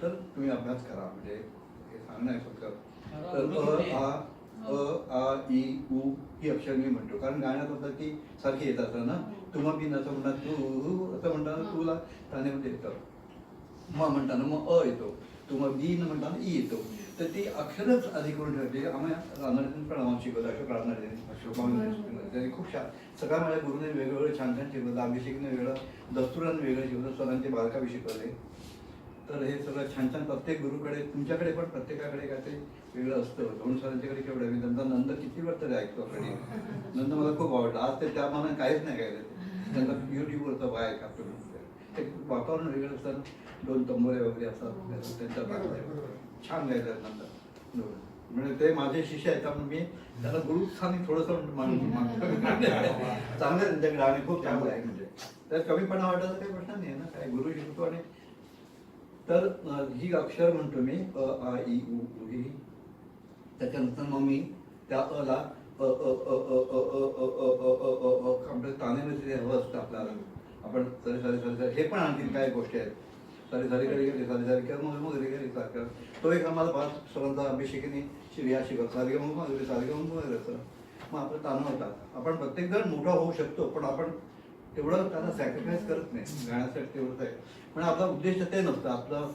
तर तुम्ही अभ्यास करा, म्हणजे हे सांगणं आहे फक्त. तर अ आ ई उ ही अक्षर मी म्हणतो, कारण गाण्यात होतं की सारखी येतात ना. तुम्हा बिन असं म्हणतात, तू असं म्हणताना तुला तानेमध्ये येतं, मग म्हणताना मग अ येतो, तुम्हा बीन म्हणताना ई येतो. तर ती अक्षरच आधी करून ठेवते. आम्हाला रानडे पण आम्हाला शिकवलं, अशोक रानडे, त्यांनी खूप छान. सगळ्या माझ्या गुरुने वेगवेगळे छान छान शिकवलं. अभिषेकने वेगळं, दस्तुराने वेगळं शिकवलं, स्वरांचे बारकावे शिकवले. तर हे सगळं छान छान प्रत्येक गुरुकडे, तुमच्याकडे पण प्रत्येकाकडे काय ते वेगळं असतं. दोन सरांच्याकडे केवढं, मी त्यांचा नंद किती वेळ तरी ऐकतो कडे. नंद मला खूप आवडला. आज ते त्या मनाने काहीच नाही काय त्यांना युट्यूबवरचं बाय ऐका ते वातावरण वेगळं असतं. दोन तंबोरे वगैरे असतात त्यांच्या छान गायचं नंतर. म्हणजे ते माझे शिष्य आहेत, त्यामुळे मी त्याला गुरुस्थानी थोडंसं चांगलं त्यांच्याकडे आणि खूप चांगलं आहे. म्हणजे त्यात कमीपणा वाटायचा काही प्रश्न नाही ना, काय गुरु शिकतो. आणि तर ही अक्षर म्हणतो मी अ आ ई उ ही. त्याच्यानंतर मग मी त्या अला आपल्या तानेमध्ये हवं असतं आपल्याला. आपण सरी सारी सारी हे पण आणखी काय गोष्टी आहेत. सारी सारी करी गेली, सारी सारी कर मग घरी गेली सारखं. तो एक आम्हाला 5 स्वरांचा अभिषेकीने शिर्या शिकवत, सारखे मग वगैरे सारखे मग वगैरे. मग आपलं तानं होतात. आपण प्रत्येक जण मोठा होऊ शकतो, पण आपण तेवढं त्याला सॅक्रिफाईस करत नाही गाण्यासाठी. तेवढंच आहे. पण आपला उद्देश ते नसतं. आपलं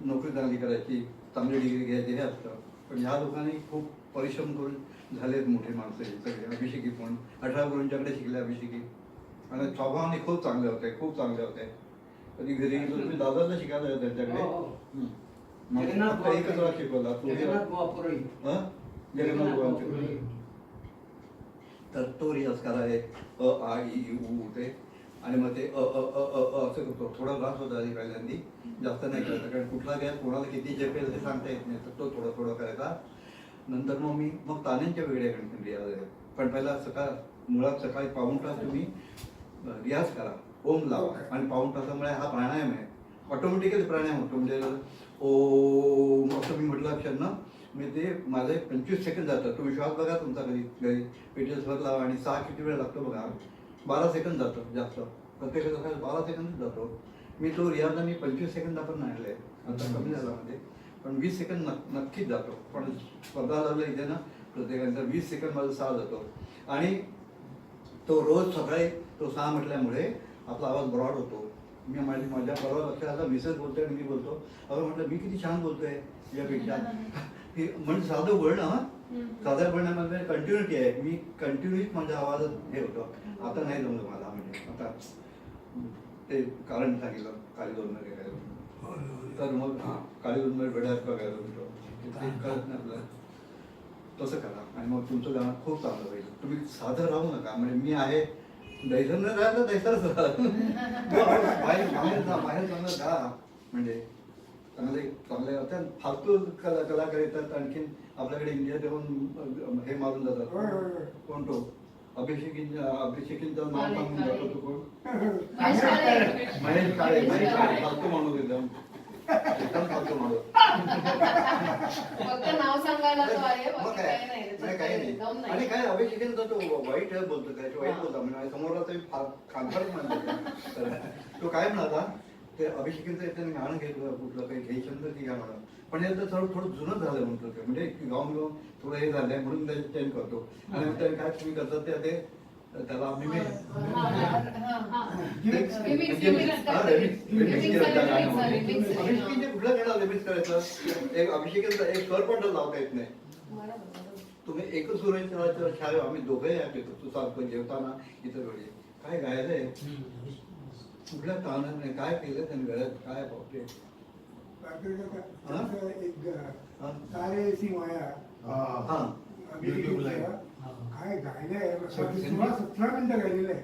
नोकरी चांगली करायची, चांगली डिग्री घ्यायची हे असतं. पण ह्या लोकांनी खूप परिश्रम करून झालेत मोठे माणसं सगळे. अभिषेकी पण 18 गुरूंच्याकडे शिकले अभिषेकी, आणि स्वभावाने खूप चांगले होते, खूप चांगले होते. कधी घरी गेलो तुम्ही दादाला शिकायला जाऊ त्यांच्याकडे. एकच वेळा शिकवला जगन्नाथ बुवांचे. तर तो रियाज करायला अ आ ई उ ते, आणि मग ते असं करतो. थोडा त्रास होता आधी पहिल्यांदी, जास्त नाही करायचा, कारण कुठला गॅस कोणाला किती झेपेल हे सांगता येत नाही. तर तो थोडा थोडा करायचा. नंतर मग मी तान्यांच्या वेगळ्या गणपती रियाज आहे. पण पहिला मुळात सकाळी पाऊण तास तुम्ही रियाज करा, ओम लावा, आणि पाऊण तासामुळे हा प्राणायाम आहे, ऑटोमॅटिकली प्राणायाम होतो. म्हणजे ओम असं मी म्हटलं अक्षर ना, मी ते माझे 25 सेकंद जातं. तुम्ही श्वास बघा तुमचा घरी पेटीसवर लावा, आणि 6 किती वेळ लागतो बघा. 12 सेकंद जातं जास्त, प्रत्येकाचा 12 सेकंद जातो. मी तो रियाज मी 25 सेकंद आपण आणले, आता कमी झाला म्हणजे, पण 20 सेकंद नक्कीच जातो. पण स्पर्धा झालं इथे ना प्रत्येकाचा 20 सेकंद माझा 6 जातो. आणि तो रोज सकाळी तो 6 म्हटल्यामुळे आपला आवाज ब्रॉड होतो. मी माझ्या परवा लक्षात मिसेस बोलतोय आणि मी बोलतो, अगं म्हटलं मी किती छान बोलतोय यापेक्षा. म्हणजे साधं बोलणं, साध्या बोलण्यामध्ये कंटिन्युटी आहे. मी कंटिन्यूच माझ्या आवाजात हे होतं. आता नाही जमलं मला, म्हणजे आता ते कारण सांगितलं काली दोन मध्ये काय. तर मग काली दोन मध्ये वेळात बघायला म्हणतो ते कळत नाही आपलं. तसं करा, आणि मग तुमचं गाणं खूप चांगलं होईल. तुम्ही साधं राहू नका. म्हणजे मी आहे दैसर न राहायला दैसरच बाहेर चांगलं गा. म्हणजे चांगले फालतू कलाकार येतात. आणखीन आपल्याकडे इंडियात येऊन हे मारून जातात. कोण तो अभिषेकींचं नाव सांगून जातो. तो कोण? महेश काळे. फालतू माणूस एकदम फालतू माणूस. आणि काय अभिषेकींचा तो वाईट बोलतो, त्याच्या वाईट बोलता. म्हणजे समोरला खानफार म्हणतो. तो काय म्हणाला, ते अभिषेकींचं येतं गाणं घेतलं कुठलं काही घ्यायचं ती घ्या म्हणा. पण याचं थोडं जुनं झालं म्हणतो ते, म्हणजे गाऊन थोडं हे झालंय म्हणून त्याचे चेंज करतो. आणि मग त्याने काय तुम्ही करतात ते त्याला आम्ही अभिषेकींचे कुठल्या गाणं रिमिक्स करायचं. एक अभिषेकींचा एक स्वर पण लावता येत नाही. तुम्ही एकच सुराच्या छाया आम्ही दोघंही ऐकतो. तू सारखं जेवताना इतर वेळी काय गायलंय, कुठल्या तानाने काय केलं त्यांनी वेळात, काय पावते काय गायलंय. 16-17 मिनिटं गायलेलं आहे.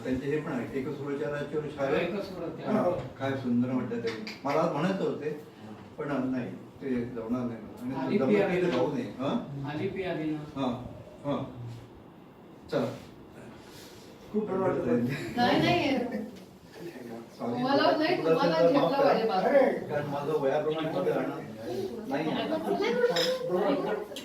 त्यांचे हे पण आहे, एक सुराच्या छाया. काय सुंदर म्हणतात ते. मला म्हणायचं होते पण नाही, ते जमणार नाही. जाऊ नये. चला खूप कारण माझं वयाप्रमाणे नाही.